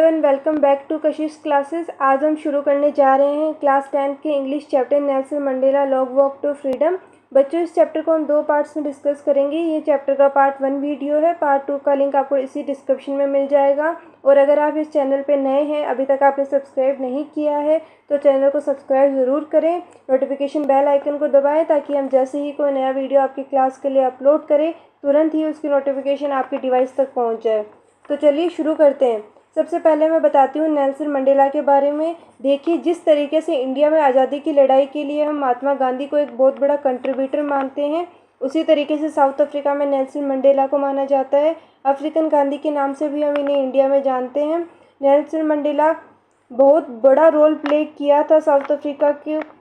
And welcome back to Kashish classes. आज हम शुरू करने जा रहे हैं क्लास 10 के English chapter Nelson Mandela long walk to freedom. बच्चों, इस चैप्टर को हम दो पार्ट्स में डिस्कस करेंगे। ये चैप्टर का पार्ट 1 वीडियो है, पार्ट 2 का लिंक आपको इसी डिस्क्रिप्शन में मिल जाएगा। और अगर आप इस चैनल पे नए हैं, अभी तक आपने सब्सक्राइब नहीं किया है तो चैनल को सब्सक्राइब ज़रूर करें, नोटिफिकेशन बेल आइकन को दबाएं ताकि हम जैसे ही कोई नया वीडियो आपकी क्लास के लिए अपलोड करें तुरंत ही उसकी नोटिफिकेशन आपके डिवाइस तक पहुँच जाए। तो चलिए शुरू करते हैं। सबसे पहले मैं बताती हूँ नेल्सन मंडेला के बारे में। देखिए, जिस तरीके से इंडिया में आज़ादी की लड़ाई के लिए हम महात्मा गांधी को एक बहुत बड़ा कंट्रीब्यूटर मानते हैं, उसी तरीके से साउथ अफ्रीका में नेल्सन मंडेला को माना जाता है। अफ्रीकन गांधी के नाम से भी हम इन्हें इंडिया में जानते हैं। नेल्सन मंडेला बहुत बड़ा रोल प्ले किया था साउथ अफ्रीका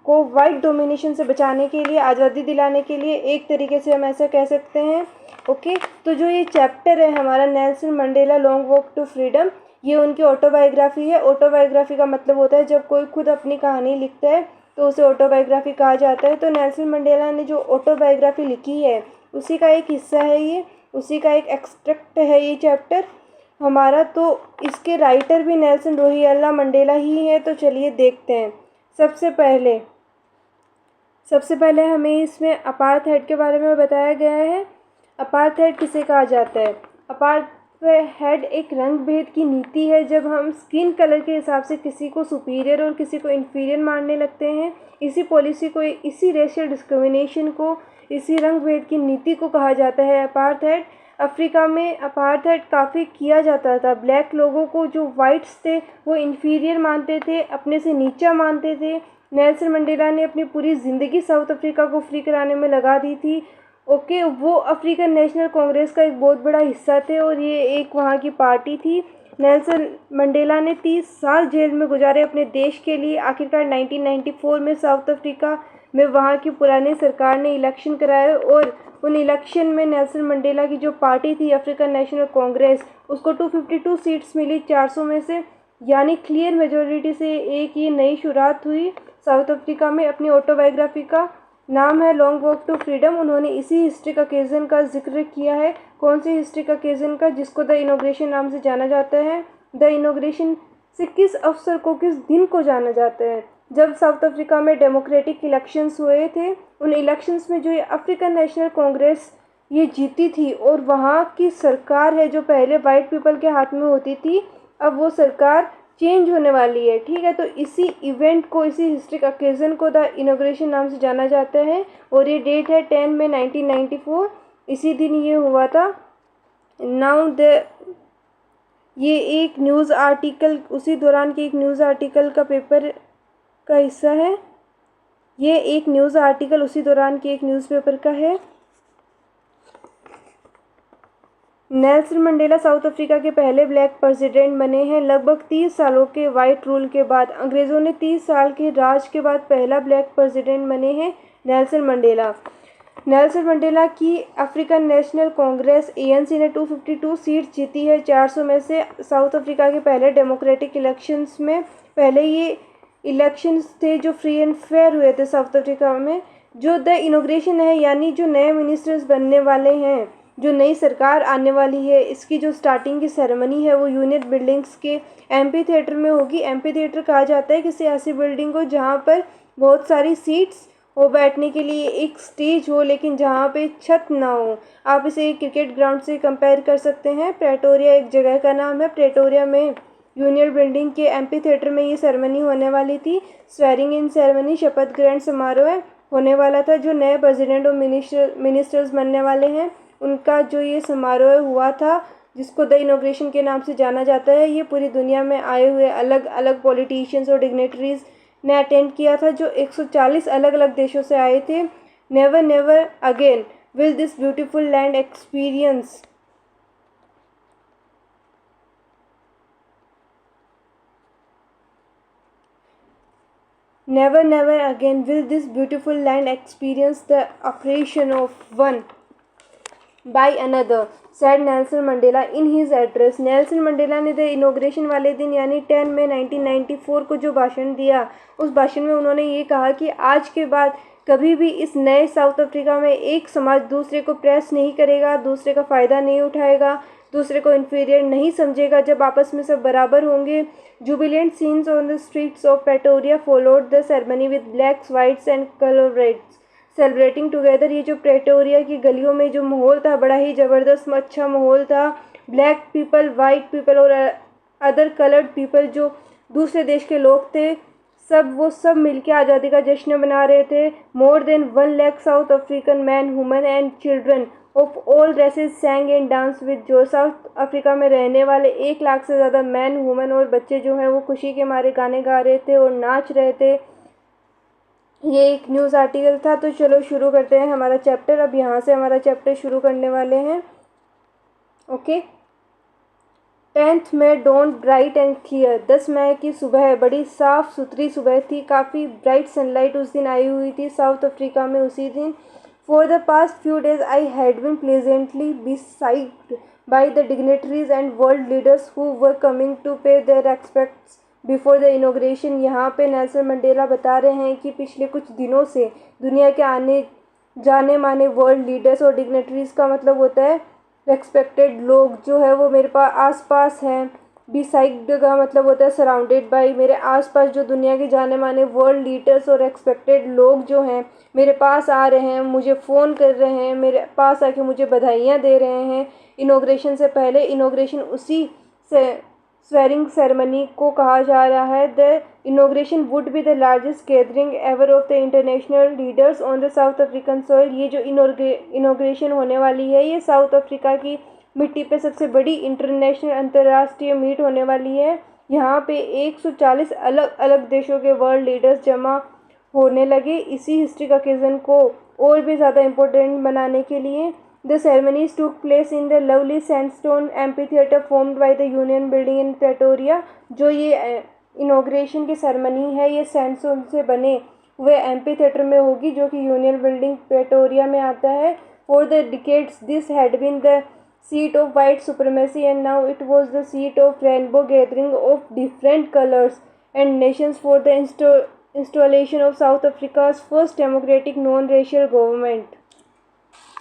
को वाइट डोमिनेशन से बचाने के लिए, आज़ादी दिलाने के लिए, एक तरीके से हम ऐसा कह सकते हैं। ओके, तो जो ये चैप्टर है हमारा Nelson Mandela long walk to freedom, ये उनकी ऑटोबायोग्राफी है। ऑटोबायोग्राफी का मतलब होता है जब कोई खुद अपनी कहानी लिखता है तो उसे ऑटोबायोग्राफी कहा जाता है। तो नेल्सन मंडेला ने जो ऑटोबायोग्राफी लिखी है उसी का एक हिस्सा है ये, उसी का एक एक्सट्रैक्ट है ये चैप्टर हमारा। तो इसके राइटर भी नेल्सन रोहिल्ला मंडेला ही है। तो चलिए देखते हैं। सबसे पहले हमें इसमें अपार्थाइड के बारे में बताया गया है। अपार्थाइड किसे कहा जाता है? अपार्थाइड एक रंग भेद की नीति है। जब हम स्किन कलर के हिसाब से किसी को सुपीरियर और किसी को इन्फीरियर मानने लगते हैं, इसी पॉलिसी को, इसी रेशियल डिस्क्रिमिनेशन को, इसी रंग भेद की नीति को कहा जाता है अपार्थाइड। अफ्रीका में अपार्थाइड काफ़ी किया जाता था। ब्लैक लोगों को, जो वाइट्स थे, वो इन्फीरियर मानते थे, अपने से नीचा मानते थे। नेल्सन मंडेला ने अपनी पूरी ज़िंदगी साउथ अफ्रीका को फ्री कराने में लगा दी थी। ओके, वो अफ्रीकन नेशनल कांग्रेस का एक बहुत बड़ा हिस्सा थे और ये एक वहाँ की पार्टी थी। नेल्सन मंडेला ने 30 साल जेल में गुजारे अपने देश के लिए। आखिरकार 1994 में साउथ अफ्रीका में वहाँ की पुरानी सरकार ने इलेक्शन कराए और उन इलेक्शन में नेल्सन मंडेला की जो पार्टी थी अफ्रीकन नेशनल कांग्रेस, उसको 252 सीट्स मिली 400 में से, यानी क्लियर मेजोरिटी से एक ये नई शुरुआत हुई साउथ अफ्रीका में। अपनी ऑटोबायोग्राफी का नाम है लॉन्ग वॉक टू फ्रीडम। उन्होंने इसी हिस्ट्रिक ओकेज़न का जिक्र किया है। कौन सी हिस्ट्रिक ओकेज़न का? जिसको द इनॉग्रेशन नाम से जाना जाता है। द इनॉग्रेशन से किस अवसर को, किस दिन को जाना जाता है? जब साउथ अफ्रीका में डेमोक्रेटिक इलेक्शंस हुए थे। उन इलेक्शंस में जो ये अफ्रीकन नेशनल कांग्रेस ये जीती थी और वहाँ की सरकार है जो पहले वाइट पीपल के हाथ में होती थी, अब वो सरकार चेंज होने वाली है। ठीक है, तो इसी इवेंट को, इसी हिस्ट्रिक ओकेज़न को द इनॉग्रेशन नाम से जाना जाता है और ये डेट है 10 मई 1994। इसी दिन ये हुआ था। ये एक न्यूज़ आर्टिकल, उसी दौरान के एक न्यूज़ आर्टिकल का पेपर का हिस्सा है। ये एक न्यूज़ आर्टिकल उसी दौरान के एक न्यूज़पेपर का है। नेल्सन मंडेला साउथ अफ्रीका के पहले ब्लैक प्रेसिडेंट बने हैं। लगभग 30 सालों के वाइट रूल के बाद, अंग्रेज़ों ने 30 साल के राज के बाद पहला ब्लैक प्रेसिडेंट बने हैं नेल्सन मंडेला। नेल्सन मंडेला की अफ्रीकन नेशनल कांग्रेस ANC ने 252 सीट जीती है 400 में से। साउथ अफ्रीका के पहले डेमोक्रेटिक इलेक्शंस में, पहले ये इलेक्शंस थे जो फ्री एंड फेयर हुए थे साउथ अफ्रीका में। जो द इनॉग्रेशन है, यानी जो नए मिनिस्टर्स बनने वाले हैं, जो नई सरकार आने वाली है, इसकी जो स्टार्टिंग की सेरेमनी है वो यूनिट बिल्डिंग्स के एम्पी थिएटर में होगी। एम्पी थिएटर कहा जाता है किसी ऐसी बिल्डिंग को जहाँ पर बहुत सारी सीट्स हो बैठने के लिए, एक स्टेज हो लेकिन जहाँ पे छत ना हो। आप इसे एक क्रिकेट ग्राउंड से कंपेयर कर सकते हैं। प्रेटोरिया एक जगह का नाम है। प्रेटोरिया में यूनियन बिल्डिंग के एम्पी थिएटर में ये सेरेमनी होने वाली थी। स्वेरिंग इन सेरेमनी, शपथ ग्रहण समारोह होने वाला था। जो नए प्रेसिडेंट और मिनिस्टर्स बनने वाले हैं उनका जो ये समारोह हुआ था, जिसको द इनॉग्रेशन के नाम से जाना जाता है, ये पूरी दुनिया में आए हुए अलग अलग पॉलिटिशियंस और डिग्नेटरीज ने अटेंड किया था, जो 140 अलग अलग देशों से आए थे। Never never again will this beautiful land experience Never, never again will this beautiful land experience the oppression of one by another, said Nelson Mandela in his address. Nelson Mandela ने द इनॉग्रेशन वाले दिन यानी 10 मई 1994 को जो भाषण दिया, उस भाषण में उन्होंने ये कहा कि आज के बाद कभी भी इस नए साउथ अफ्रीका में एक समाज दूसरे को प्रेस नहीं करेगा, दूसरे का फ़ायदा नहीं उठाएगा, दूसरे को इन्फीरियर नहीं समझेगा जब आपस में सब बराबर होंगे। Jubilant scenes on the streets of Pretoria followed the ceremony with blacks whites and coloureds celebrating together. ये जो प्रेटोरिया की गलियों में जो माहौल था बड़ा ही ज़बरदस्त अच्छा माहौल था। ब्लैक पीपल, वाइट पीपल और अदर कलर्ड पीपल जो दूसरे देश के लोग थे वो सब मिलके आज़ादी का जश्न मना रहे थे। More than 1 lakh South African man, women and children of all races sang and dance with joy. South Africa में रहने वाले 1 लाख से ज़्यादा मैन, वुमेन और बच्चे जो हैं वो खुशी के मारे गाने गा रहे थे और नाच रहे थे। ये एक न्यूज़ आर्टिकल था। तो चलो शुरू करते हैं हमारा चैप्टर। अब यहाँ से हमारा चैप्टर शुरू करने वाले हैं। Okay. 10th May dawn bright and clear. 10 मई की सुबह बड़ी साफ़ सुथरी सुबह थी। काफ़ी ब्राइट सनलाइट उस दिन आई हुई थी साउथ अफ्रीका में उसी दिन। For the past few days I had been pleasantly beside by the dignitaries and world leaders who were coming to pay their respects before the inauguration. यहाँ पे नेल्सन मंडेला बता रहे हैं कि पिछले कुछ दिनों से दुनिया के आने जाने माने वर्ल्ड लीडर्स और डिग्नेटरीज का मतलब होता है रेस्पेक्टेड लोग जो है वो मेरे पास आसपास हैं। बिसाइड का मतलब होता है सराउंडेड बाई। मेरे आसपास जो दुनिया के जाने माने वर्ल्ड लीडर्स और रेस्पेक्टेड लोग जो हैं मेरे पास आ रहे हैं, मुझे फ़ोन कर रहे हैं, मेरे पास आके मुझे बधाइयाँ दे रहे हैं इनॉग्रेशन से पहले। इनॉग्रेशन उसी से स्वेरिंग सेरेमनी को कहा जा रहा है। The inauguration would be the largest gathering ever of the international leaders on the south African soil. ये जो इनॉग्रेशन होने वाली है ये साउथ अफ्रीका की मिट्टी पे सबसे बड़ी इंटरनेशनल अंतर्राष्ट्रीय मीट होने वाली है। यहाँ पे 140 अलग अलग देशों के वर्ल्ड लीडर्स जमा होने लगे इसी हिस्ट्रिक ओकेज़न को और भी ज़्यादा इम्पोर्टेंट बनाने के लिए। The ceremonies took place in the lovely sandstone amphitheater formed by the Union Building in Pretoria। जो ये इनॉग्रेशन की सेरेमनी है ये सैंडस्टोन से बने हुए एम्फीथिएटर में होगी जो कि यूनियन बिल्डिंग प्रेटोरिया में आता है। For the decades this had been the seat of white supremacy and now it was the seat of rainbow gathering of different colors and nations for the installation of South Africa's first democratic non-racial government।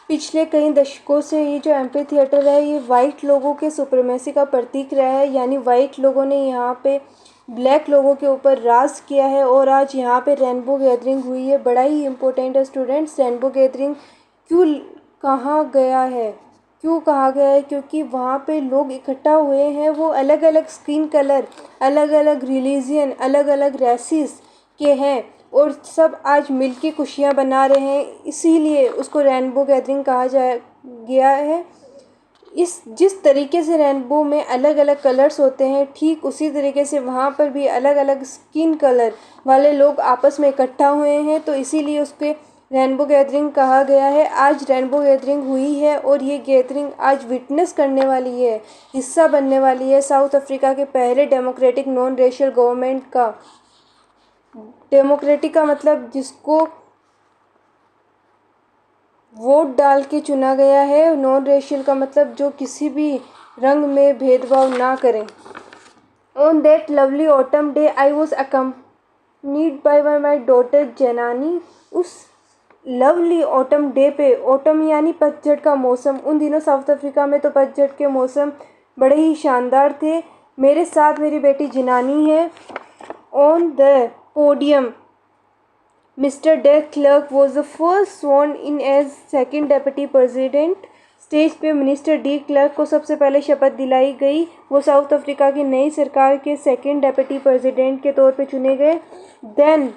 पिछले कई दशकों से ये जो amphi theatre है ये white लोगों के सुप्रीमेसी का प्रतीक रहा है। यानी वाइट लोगों ने यहाँ पे ब्लैक लोगों के ऊपर राज किया है और आज यहाँ पे रेनबो गैदरिंग हुई है। बड़ा ही इम्पोर्टेंट है स्टूडेंट्स। रेनबो गैदरिंग क्यों कहा गया है क्योंकि वहाँ पे लोग इकट्ठा हुए हैं वो अलग अलग स्किन कलर, अलग अलग रिलीजन, अलग अलग रेसिस के हैं और सब आज मिलके खुशियाँ बना रहे हैं, इसीलिए उसको रेनबो गैदरिंग कहा गया है। जिस तरीके से रेनबो में अलग अलग कलर्स होते हैं ठीक उसी तरीके से वहाँ पर भी अलग अलग स्किन कलर वाले लोग आपस में इकट्ठा हुए हैं तो इसीलिए उसके रेनबो गैदरिंग कहा गया है। आज रेनबो गैदरिंग हुई है और ये गैदरिंग आज विटनेस करने वाली है, हिस्सा बनने वाली है साउथ अफ्रीका के पहले डेमोक्रेटिक नॉन रेशियल गवर्नमेंट का। डेमोक्रेटिक का मतलब जिसको वोट डाल के चुना गया है। नॉन रेशियल का मतलब जो किसी भी रंग में भेदभाव ना करें। On that lovely autumn day I was accompanied by my daughter जनानी। उस लवली ऑटम डे पे, ऑटम यानी पतझड़ का मौसम, उन दिनों साउथ अफ्रीका में तो पतझड़ के मौसम बड़े ही शानदार थे। मेरे साथ मेरी बेटी जिनानी है। On the podium, Mr. De Klerk was the first sworn in as second deputy president। Stage पे मिनिस्टर डी क्लर्क को सबसे पहले शपथ दिलाई गई। वो साउथ अफ्रीका की नई सरकार के सेकंड डेप्यूटी प्रेसिडेंट के तौर पे चुने गए। Then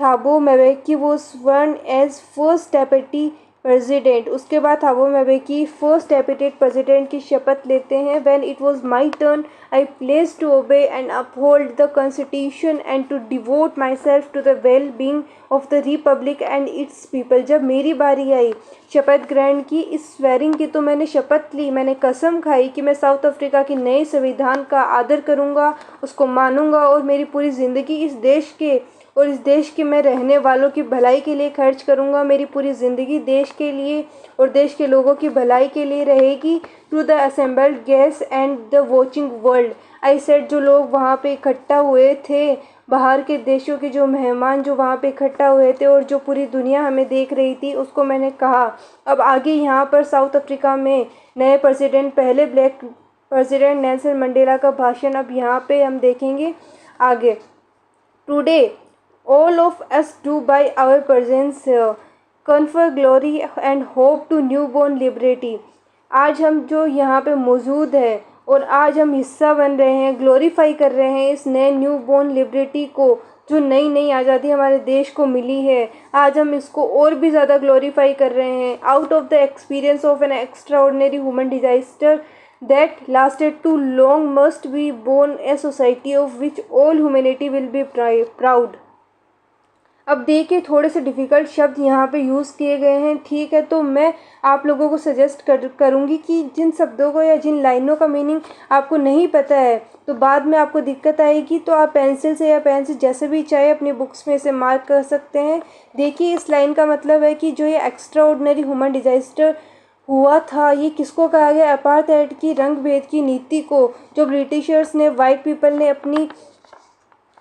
Thabo Mbeki was sworn as first deputy president. उसके बाद Thabo Mbeki first deputy president की शपथ लेते हैं। When it was my turn I pledged to obey and uphold the constitution and to devote myself to the well being of the republic and its people. जब मेरी बारी आई शपथ ग्रहण की, इस स्वेरिंग की, तो मैंने शपथ ली, मैंने कसम खाई कि मैं साउथ अफ्रीका के नए संविधान का आदर करूँगा, उसको मानूंगा और मेरी पूरी ज़िंदगी इस देश के और इस देश के मैं रहने वालों की भलाई के लिए खर्च करूंगा। मेरी पूरी ज़िंदगी देश के लिए और देश के लोगों की भलाई के लिए रहेगी। To the assembled guest and the watching world I said. जो लोग वहाँ पे इकट्ठा हुए थे बाहर के देशों के जो मेहमान जो वहाँ पे इकट्ठा हुए थे और जो पूरी दुनिया हमें देख रही थी, उसको मैंने कहा। अब आगे यहाँ पर साउथ अफ्रीका में नए प्रेसिडेंट, पहले ब्लैक प्रेसिडेंट नेल्सन मंडेला का भाषण अब यहाँ पे हम देखेंगे आगे। Today all of us do by our presence here confer glory and hope to newborn liberty। आज हम जो यहाँ पे मौजूद है और आज हम हिस्सा बन रहे हैं, ग्लोरीफाई कर रहे हैं इस नए न्यू बॉर्न लिबर्टी को, जो नई नई आज़ादी हमारे देश को मिली है। आज हम इसको और भी ज़्यादा ग्लोरीफाई कर रहे हैं। Out of the experience of an extra ordinary human disaster that lasted too long must be born a society of which all humanity will be proud। अब देखिए थोड़े से डिफ़िकल्ट शब्द यहाँ पे यूज़ किए गए हैं, ठीक है। तो मैं आप लोगों को सजेस्ट करूँगी कि जिन शब्दों को या जिन लाइनों का मीनिंग आपको नहीं पता है, तो बाद में आपको दिक्कत आएगी, तो आप पेंसिल से या पेन से जैसे भी चाहे अपनी बुक्स में इसे मार्क कर सकते हैं। देखिए इस लाइन का मतलब है कि जो ये एक्स्ट्रा ऑर्डिनरी ह्यूमन डिजास्टर हुआ था, ये किसको कहा गया? अपार्थाइड की, रंग भेद की नीति को, जो ब्रिटिशर्स ने, वाइट पीपल ने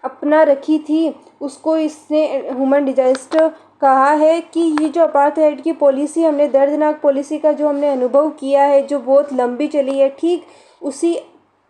अपना रखी थी, उसको इसने ह्यूमन डिजास्टर कहा है। कि ये जो अपार्थाइड की पॉलिसी, हमने दर्दनाक पॉलिसी का जो हमने अनुभव किया है, जो बहुत लंबी चली है, ठीक उसी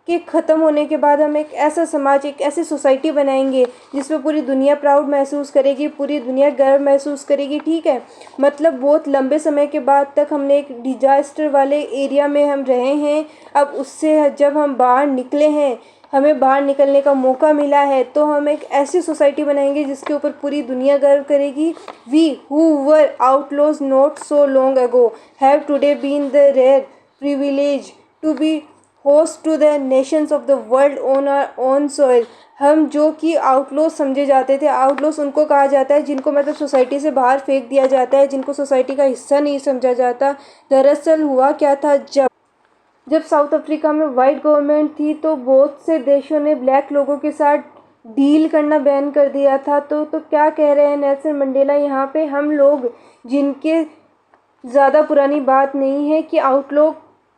के ख़त्म होने के बाद हम एक ऐसा समाज, एक ऐसी सोसाइटी बनाएंगे जिसमें पूरी दुनिया प्राउड महसूस करेगी, पूरी दुनिया गर्व महसूस करेगी, ठीक है। मतलब बहुत लंबे समय के बाद तक हमने एक डिजास्टर वाले एरिया में हम रहे हैं। अब उससे जब हम बाहर निकले हैं, हमें बाहर निकलने का मौका मिला है, तो हम एक ऐसी सोसाइटी बनाएंगे जिसके ऊपर पूरी दुनिया गर्व करेगी। We who were outlaws not so long ago have today been the rare privilege to be host to the nations of the world on our own soil. हम जो कि आउटलॉज समझे जाते थे, आउटलॉज उनको कहा जाता है जिनको मतलब सोसाइटी से बाहर फेंक दिया जाता है, जिनको सोसाइटी का हिस्सा नहीं समझा जाता। दरअसल हुआ क्या था, जब साउथ अफ्रीका में वाइट गवर्नमेंट थी, तो बहुत से देशों ने ब्लैक लोगों के साथ डील करना बैन कर दिया था। तो क्या कह रहे हैं नेल्सन मंडेला यहाँ पे? हम लोग जिनके ज़्यादा पुरानी बात नहीं है कि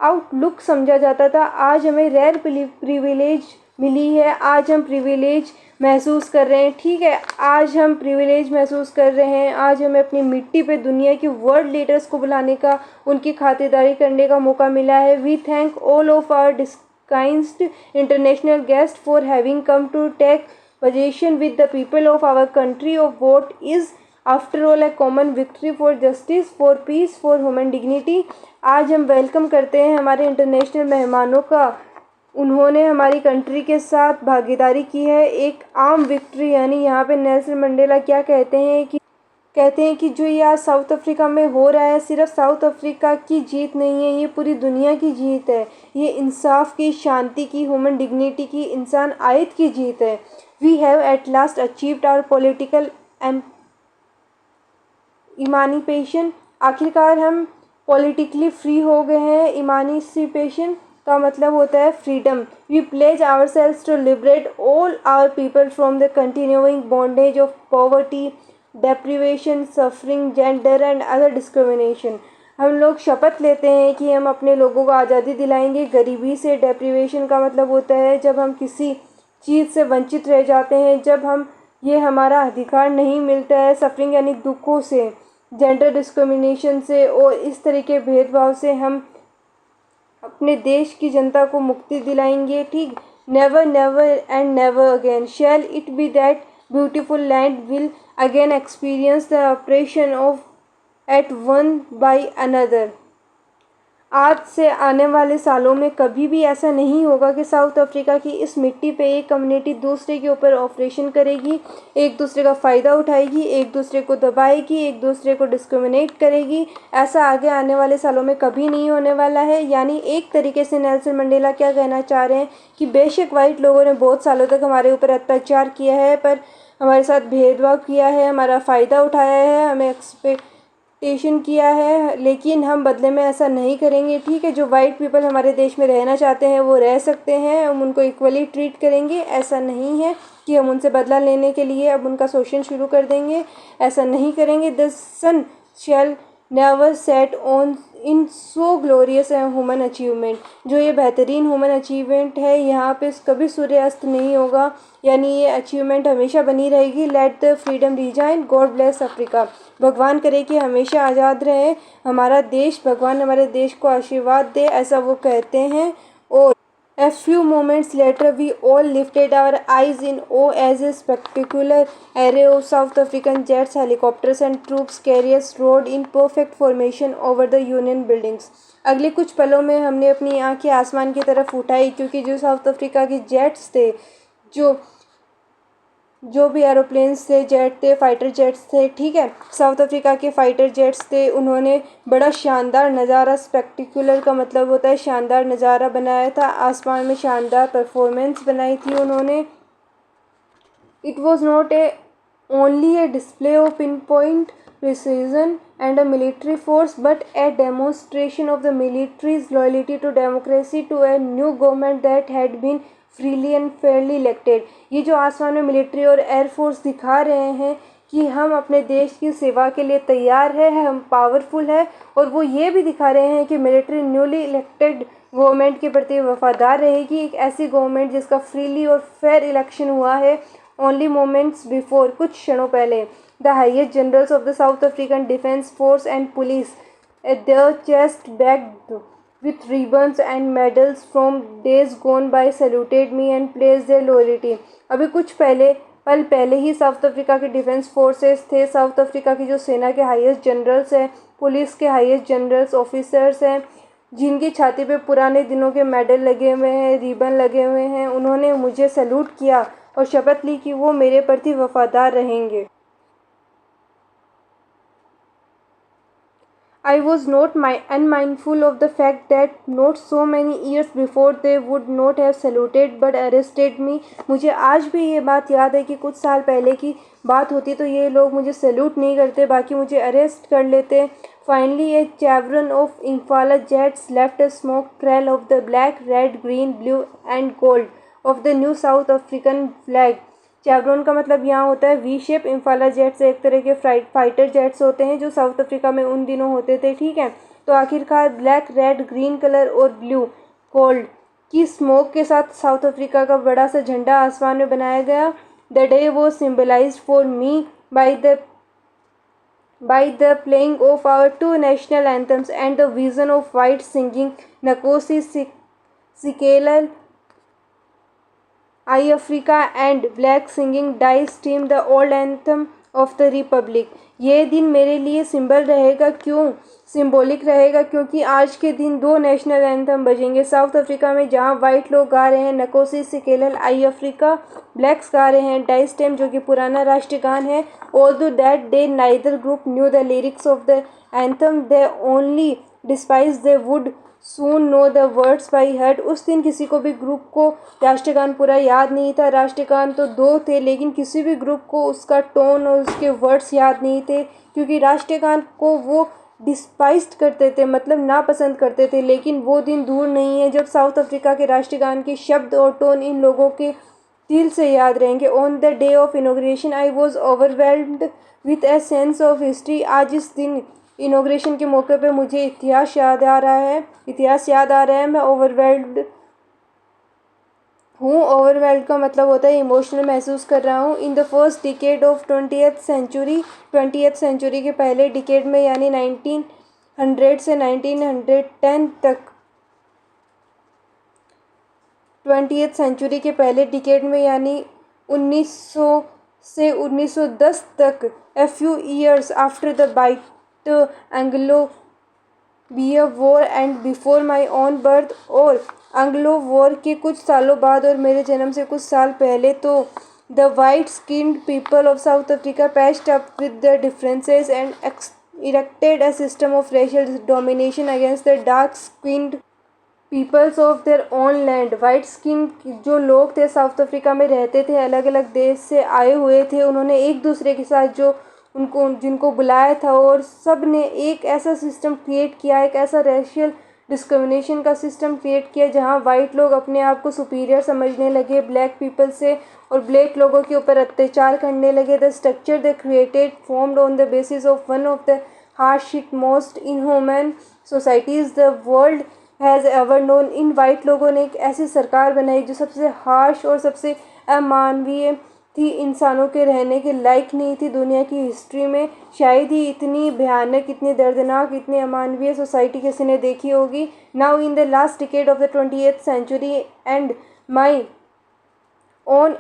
आउटलुक समझा जाता था, आज हमें रेयर प्रिविलेज मिली है, आज हम प्रिविलेज महसूस कर रहे हैं, ठीक है। आज हम प्रिविलेज महसूस कर रहे हैं, आज हमें अपनी मिट्टी पे दुनिया के वर्ल्ड लीडर्स को बुलाने का, उनकी खातिरदारी करने का मौका मिला है। We thank all of our distinguished international guest for having come to take position with the people of our country of what is after all a common victory for justice, for peace, for human dignity. आज हम welcome करते हैं हमारे international मेहमानों का। उन्होंने हमारी country के साथ भागीदारी की है, एक आम विक्ट्री। यानी यहाँ पे नेल्सन मंडेला क्या कहते हैं कि जो ये आज साउथ अफ्रीका में हो रहा है, सिर्फ साउथ अफ्रीका की जीत नहीं है, ये पूरी दुनिया की जीत है। ये इंसाफ की, शांति की, ह्यूमन डिग्निटी की, इंसान आयत की जीत है। We have at last achieved our political emancipation. आखिरकार हम पॉलिटिकली फ्री हो गए हैं। इमानिसिपेशन का मतलब होता है freedom. We pledge ourselves to liberate all our people from the continuing bondage of poverty, deprivation, suffering, gender and other discrimination. हम लोग शपथ लेते हैं कि हम अपने लोगों को आज़ादी दिलाएंगे गरीबी से। डेप्रिवेशन का मतलब होता है जब हम किसी चीज़ से वंचित रह जाते हैं, जब ये हमारा अधिकार नहीं मिलता है। सफरिंग यानी दुखों से, जेंडर डिस्क्रिमिनेशन से और इस तरह के भेदभाव से हम अपने देश की जनता को मुक्ति दिलाएंगे, ठीक। Never never and never again shall it be that beautiful land will again experience the operation of at one by another. आज से आने वाले सालों में कभी भी ऐसा नहीं होगा कि साउथ अफ्रीका की इस मिट्टी पे एक कम्युनिटी दूसरे के ऊपर ऑपरेशन करेगी, एक दूसरे का फ़ायदा उठाएगी, एक दूसरे को दबाएगी, एक दूसरे को डिस्क्रिमिनेट करेगी। ऐसा आगे आने वाले सालों में कभी नहीं होने वाला है। यानी एक तरीके से नेल्सन मंडेला क्या कहना चाह रहे हैं कि बेशक वाइट लोगों ने बहुत सालों तक हमारे ऊपर अत्याचार किया है, पर हमारे साथ भेदभाव किया है, हमारा फ़ायदा उठाया है, हमें एक्सपेक्टेशन किया है, लेकिन हम बदले में ऐसा नहीं करेंगे, ठीक है। जो वाइट पीपल हमारे देश में रहना चाहते हैं वो रह सकते हैं, हम उनको इक्वली ट्रीट करेंगे। ऐसा नहीं है कि हम उनसे बदला लेने के लिए अब उनका शोषण शुरू कर देंगे, ऐसा नहीं करेंगे। The sun shall never set on in so glorious human achievement. जो ये बेहतरीन ह्यूमन अचीवमेंट है, यहाँ पे कभी सूर्यास्त नहीं होगा, यानी ये अचीवमेंट हमेशा बनी रहेगी। Let the freedom resign, God bless Africa. भगवान करे कि हमेशा आज़ाद रहे हमारा देश, भगवान हमारे देश को आशीर्वाद दे, ऐसा वो कहते हैं। और a few moments later, we all lifted our eyes in awe as a spectacular array of South African jets, helicopters, and troops carriers rode in perfect formation over the Union buildings. अगले कुछ पलों में हमने अपनी आंखें आसमान की तरफ उठाई, क्योंकि जो साउथ अफ्रीका के जेट्स थे, जो भी एरोप्लेन्स थे, जेट थे, फाइटर जेट्स थे, ठीक है, साउथ अफ्रीका के फाइटर जेट्स थे, उन्होंने बड़ा शानदार नज़ारा, स्पेक्टिकुलर का मतलब होता है शानदार नज़ारा बनाया था, आसमान में शानदार परफॉर्मेंस बनाई थी उन्होंने। It was not A only A display of pin point precision and a military force, but a demonstration of the military's loyalty to democracy, to a new government that had been freely and fairly elected. ये जो आसमान में military और air force दिखा रहे हैं कि हम अपने देश की सेवा के लिए तैयार है, हम पावरफुल है, और वो ये भी दिखा रहे हैं कि मिलिट्री न्यूली इलेक्टेड गवर्नमेंट के प्रति वफादार रहेगी, एक ऐसी गवर्नमेंट जिसका फ्रीली और फेयर इलेक्शन हुआ है। ओनली मोमेंट्स बिफोर, कुछ क्षणों पहले, the highest generals of the South African Defence Force and Police, their chests bagged with ribbons and medals from days gone by, saluted me and pledged their loyalty. अभी कुछ पल पहले ही south Africa के defence forces थे, south Africa की जो सेना के हाईएस्ट जनरल्स हैं, पुलिस के हाईएस्ट जनरल्स ऑफिसर्स हैं, जिनकी छाती पे पुराने दिनों के मेडल लगे हुए हैं, रिबन लगे हुए हैं, उन्होंने मुझे सैल्यूट किया और शपथ ली कि वो मेरे प्रति वफादार रहेंगे। I was not unmindful of the fact that not so many years before they would not have saluted but arrested me. मुझे आज भी ये बात याद है कि कुछ साल पहले की बात होती तो ये लोग मुझे सैल्यूट नहीं करते, बाकी मुझे अरेस्ट कर लेते। Finally, a chevron of Impala jets left a smoke trail of the black, red, green, blue and gold of the new South African flag. चैवरॉन का मतलब यहाँ होता है वी शेप। इम्फाला जेट्स एक तरह के फाइटर जेट्स होते हैं जो साउथ अफ्रीका में उन दिनों होते थे, ठीक है। तो आखिरकार ब्लैक, रेड, ग्रीन कलर और ब्लू गोल्ड की स्मोक के साथ साउथ अफ्रीका का बड़ा सा झंडा आसमान में बनाया गया। The day was symbolized for me by the playing of our two national anthems and the vision of white singing Nkosi Sikelel iAfrika and black singing Die Stem the old anthem of the republic. ये दिन मेरे लिए symbolic रहेगा क्योंकि आज के दिन दो नेशनल एंथम बजेंगे साउथ अफ्रीका में, जहां वाइट लोग गा रहे हैं नकोसी सिकेलल आई अफ्रीका, ब्लैक्स गा रहे हैं डाई स्टेम जो कि पुराना राष्ट्रगान है। Although that day neither group new the lyrics of the anthem, they only despise they would soon know the words by heart. उस दिन किसी को भी ग्रुप को राष्ट्रगान पूरा याद नहीं था। राष्ट्रगान तो दो थे, लेकिन किसी भी ग्रुप को उसका टोन और उसके वर्ड्स याद नहीं थे, क्योंकि राष्ट्रगान को वो डिस्पाइस्ड करते थे, मतलब नापसंद करते थे। लेकिन वो दिन दूर नहीं है जब साउथ अफ्रीका के राष्ट्रगान के शब्द और टोन इन लोगों के दिल से याद रहेंगे। On the day of inauguration I was overwhelmed with a sense of history. आज इस दिन इनॉग्रेशन के मौके पे मुझे इतिहास याद आ रहा है। मैं ओवरवेल्ड हूँ। ओवरवेल्ड का मतलब होता है इमोशनल महसूस कर रहा हूँ। In the first decade of 20th century के पहले डिकेड में, यानी 1900 से 1910 तक, 20th सेंचुरी के पहले डिकेड में यानी 1900 से 1910 तक, a few years after the Anglo-Boer War and before my own birth, और एंग्लो वॉर के कुछ सालों बाद और मेरे जन्म से कुछ साल पहले, तो the white skinned people of south Africa patched up with the differences and erected a system of racial domination against the dark skinned peoples of their own land. White skin जो लोग थे साउथ अफ्रीका में रहते थे, अलग अलग देश से आए हुए थे, उन्होंने एक दूसरे के साथ जिनको बुलाया था, और सब ने एक ऐसा सिस्टम क्रिएट किया, एक ऐसा रेशियल डिस्क्रिमिनेशन का सिस्टम क्रिएट किया जहां वाइट लोग अपने आप को सुपीरियर समझने लगे ब्लैक पीपल से, और ब्लैक लोगों के ऊपर अत्याचार करने लगे। The structure they created formed on the basis of one of the harshest most inhuman societies the world has ever known. इन वाइट लोगों ने एक ऐसी सरकार बनाई जो सबसे हार्श और सबसे अमानवीय थी, इंसानों के रहने के लायक नहीं थी। दुनिया की हिस्ट्री में शायद ही इतनी भयानक, इतनी दर्दनाक, इतनी अमानवीय सोसाइटी किसी ने देखी होगी। Now in the last decade of the 20th century and my own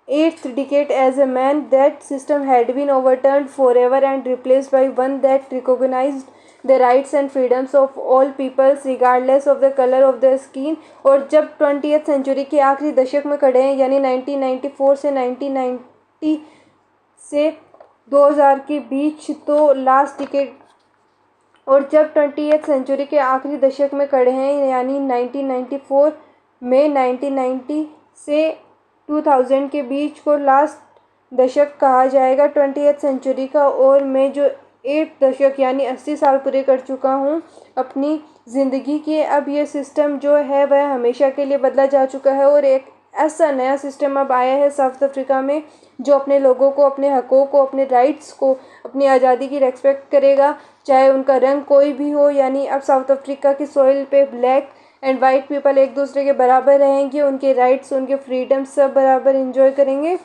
8th decade as a man, that system had been overturned forever and replaced by one that recognized the rights and freedoms of all peoples regardless of the color of their skin। और जब 20th century के आखिरी दशक में खड़े हैं, यानी 1994 से 1990 से 2000 के बीच, तो लास्ट डिकेड, और जब 20th century के आखिरी दशक में खड़े हैं, यानी 1994 में 1990 से 2000 के बीच को लास्ट दशक कहा जाएगा 20th century का। और मैं जो 8 दशक यानी 80 साल पूरे कर चुका हूँ अपनी ज़िंदगी के, अब ये सिस्टम जो है वह हमेशा के लिए बदला जा चुका है और एक ऐसा नया सिस्टम अब आया है साउथ अफ्रीका में जो अपने लोगों को, अपने हकों को, अपने राइट्स को, अपनी आज़ादी की रेस्पेक्ट करेगा, चाहे उनका रंग कोई भी हो। यानी अब साउथ अफ्रीका की सॉइल पे ब्लैक एंड वाइट पीपल एक दूसरे के बराबर रहेंगे, उनके राइट्स, उनके फ्रीडम सब बराबर एंजॉय करेंगे।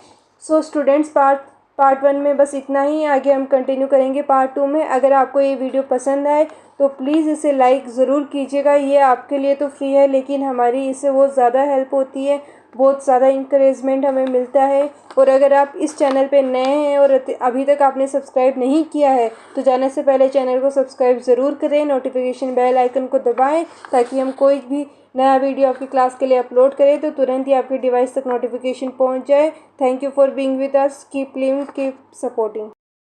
सो स्टूडेंट्स, पार्ट 1 में बस इतना ही, आगे हम कंटिन्यू करेंगे पार्ट 2 में। अगर आपको ये वीडियो पसंद आए तो प्लीज़ इसे लाइक ज़रूर कीजिएगा। ये आपके लिए तो फ्री है, लेकिन हमारी इससे बहुत ज़्यादा हेल्प होती है, बहुत ज़्यादा इंकरेजमेंट हमें मिलता है। और अगर आप इस चैनल पे नए हैं और अभी तक आपने सब्सक्राइब नहीं किया है तो जाने से पहले चैनल को सब्सक्राइब ज़रूर करें, नोटिफिकेशन बेल आइकन को दबाएं ताकि हम कोई भी नया वीडियो आपकी क्लास के लिए अपलोड करें तो तुरंत ही आपके डिवाइस तक नोटिफिकेशन पहुंच जाए। Thank you for being with us, keep living, keep supporting.